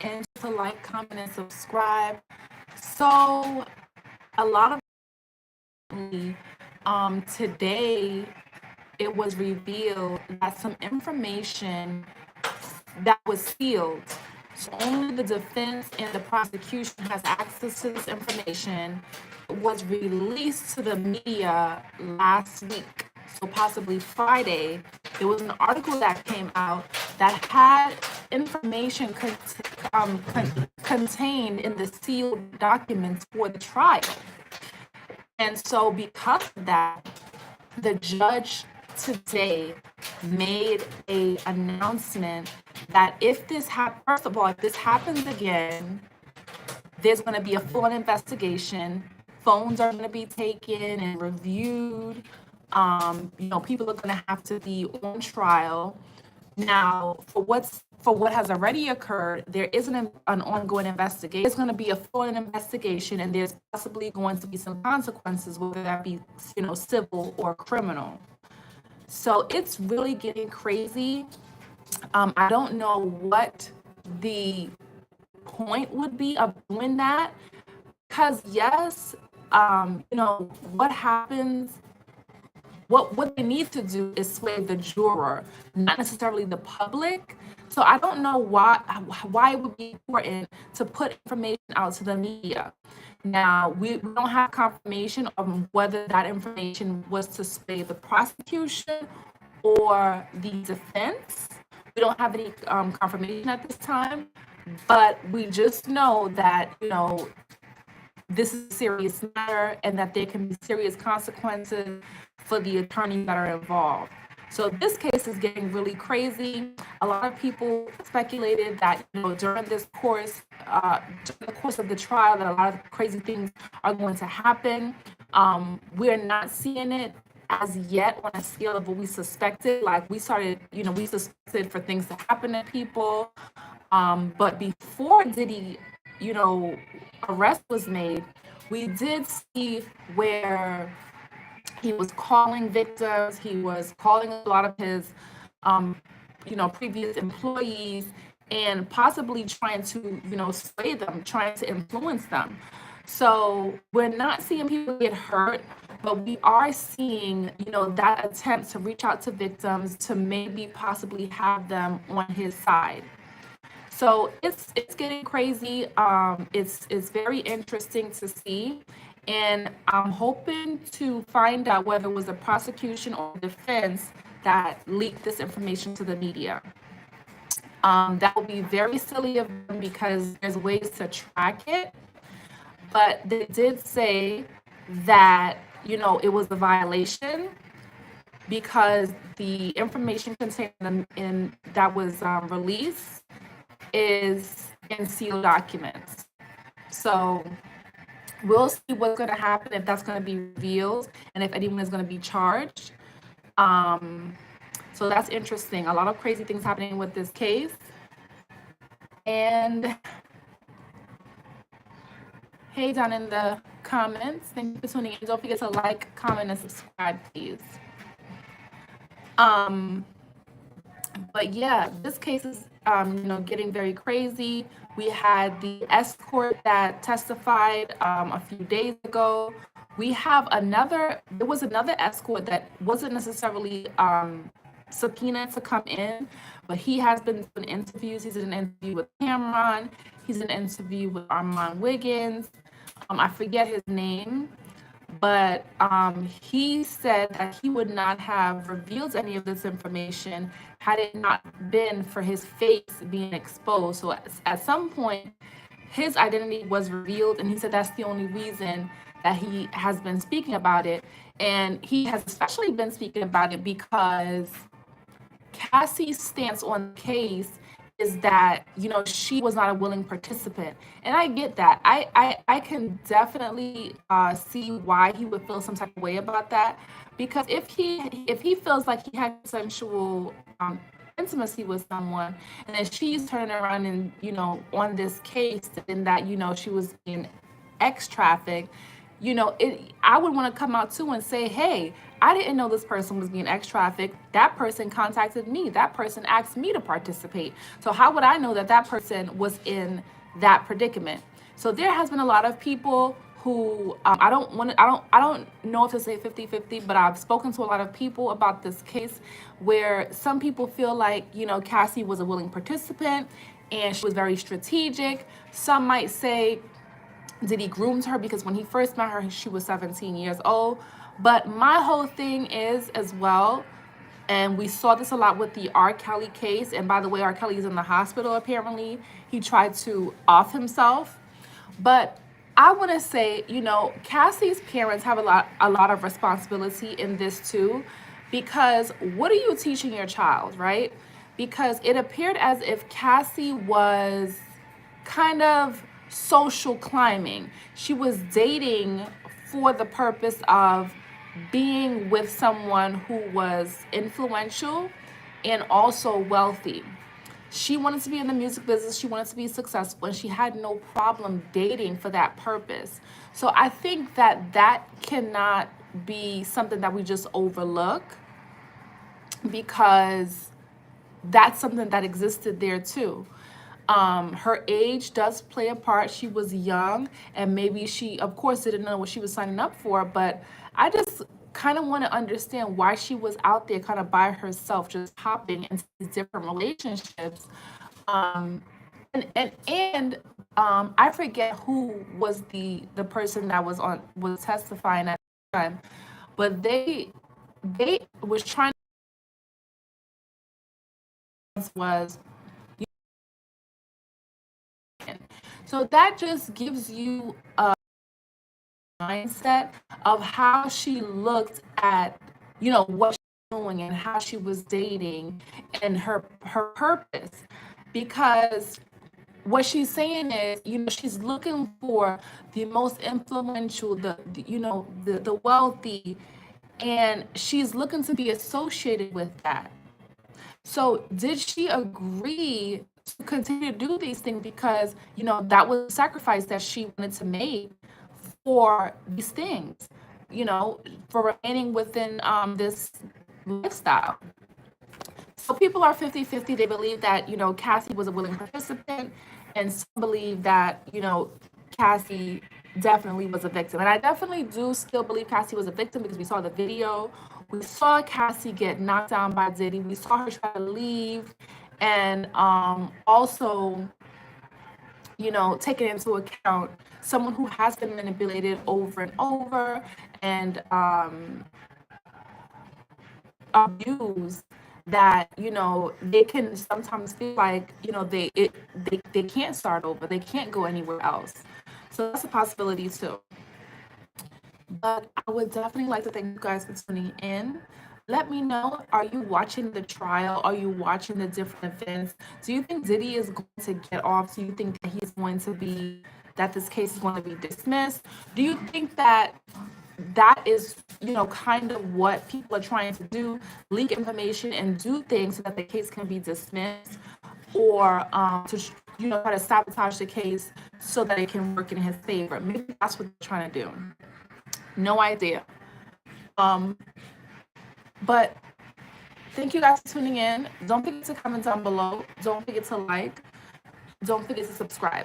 and to like, comment, and subscribe. So a lot of today it was revealed that some information that was sealed. So only the defense and the prosecution has access to this information. It was released to the media last week, so possibly Friday. There was an article that came out that had information contained in the sealed documents for the trial. And so because of that, the judge today made a announcement that if this first of all, if this happens again, there's going to be a full investigation. Phones are going to be taken and reviewed. People are going to have to be on trial. Now, for what has already occurred, there isn't an ongoing investigation. There's going to be a full investigation, and there's possibly going to be some consequences, whether that be, civil or criminal. So it's really getting crazy. I don't know what the point would be of doing that, because yes, what happens. What they need to do is sway the juror, not necessarily the public. So I don't know why it would be important to put information out to the media. Now, we don't have confirmation of whether that information was to sway the prosecution or the defense. We don't have any confirmation at this time, but we just know that, this is a serious matter and that there can be serious consequences for the attorneys that are involved. So this case is getting really crazy. A lot of people speculated that, during the course of the trial, that a lot of crazy things are going to happen. We're not seeing it as yet on a scale of what we suspected. Like we suspected for things to happen to people. But before Diddy, arrest was made, we did see where he was calling victims, he was calling a lot of his, previous employees, and possibly trying to, sway them, trying to influence them. So we're not seeing people get hurt, but we are seeing, that attempt to reach out to victims to maybe possibly have them on his side. So it's getting crazy. It's very interesting to see. And I'm hoping to find out whether it was the prosecution or defense that leaked this information to the media. That would be very silly of them because there's ways to track it. But they did say that, it was a violation because the information contained in that was released is in sealed documents. So we'll see what's going to happen, if that's going to be revealed, and if anyone is going to be charged. So that's interesting. A lot of crazy things happening with this case. And hey, down in the comments, thank you for tuning in. Don't forget to like, comment, and subscribe, please. But yeah, this case is getting very crazy. We had the escort that testified a few days ago. We have there was another escort that wasn't necessarily subpoenaed to come in, but he has been doing interviews. He's in an interview with Cameron. He's in an interview with Armand Wiggins. I forget his name, but he said that he would not have revealed any of this information had it not been for his face being exposed. So at some point, his identity was revealed, and he said that's the only reason that he has been speaking about it. And he has especially been speaking about it because Cassie's stance on the case is that, she was not a willing participant. And I get that. I can definitely see why he would feel some type of way about that. Because if he feels like he had consensual intimacy with someone, and then she's turning around and, on this case, and that, she was being trafficked, I would want to come out too and say, hey, I didn't know this person was being ex-trafficked. That person contacted me. That person asked me to participate. So how would I know that that person was in that predicament? So there has been a lot of people who I don't know if to say 50-50, but I've spoken to a lot of people about this case where some people feel like, Cassie was a willing participant and she was very strategic. Some might say Diddy groomed her because when he first met her, she was 17 years old. But my whole thing is as well, and we saw this a lot with the R. Kelly case. And by the way, R. Kelly's in the hospital apparently. He tried to off himself. But I want to say, Cassie's parents have a lot of responsibility in this too, because what are you teaching your child, right? Because it appeared as if Cassie was kind of social climbing. She was dating for the purpose of being with someone who was influential and also wealthy. She wanted to be in the music business, she wanted to be successful, and she had no problem dating for that purpose. So I think that cannot be something that we just overlook, because that's something that existed there too. Her age does play a part. She was young, and maybe she, of course, didn't know what she was signing up for. But I just kind of want to understand why she was out there kind of by herself, just hopping into these different relationships. And I forget who was the person that was testifying at the time, but they was trying was so that just gives you a mindset of how she looked at, what she was doing and how she was dating and her purpose. Because what she's saying is, she's looking for the most influential, the wealthy, and she's looking to be associated with that. So did she agree to continue to do these things because, that was a sacrifice that she wanted to make for these things, for remaining within this lifestyle? So people are 50-50. They believe that, Cassie was a willing participant, and some believe that, Cassie definitely was a victim. And I definitely do still believe Cassie was a victim because we saw the video. We saw Cassie get knocked down by Diddy. We saw her try to leave. And also, taking into account someone who has been manipulated over and over and abused, that they can sometimes feel like they can't start over, they can't go anywhere else. So that's a possibility too. But I would definitely like to thank you guys for tuning in. Let me know, are you watching the trial? Are you watching the different events? Do you think Diddy is going to get off? Do you think that this case is going to be dismissed? Do you think that is, kind of what people are trying to do, leak information and do things so that the case can be dismissed, or to, try to sabotage the case so that it can work in his favor? Maybe that's what they're trying to do. No idea. But thank you guys for tuning in. Don't forget to comment down below. Don't forget to like. Don't forget to subscribe.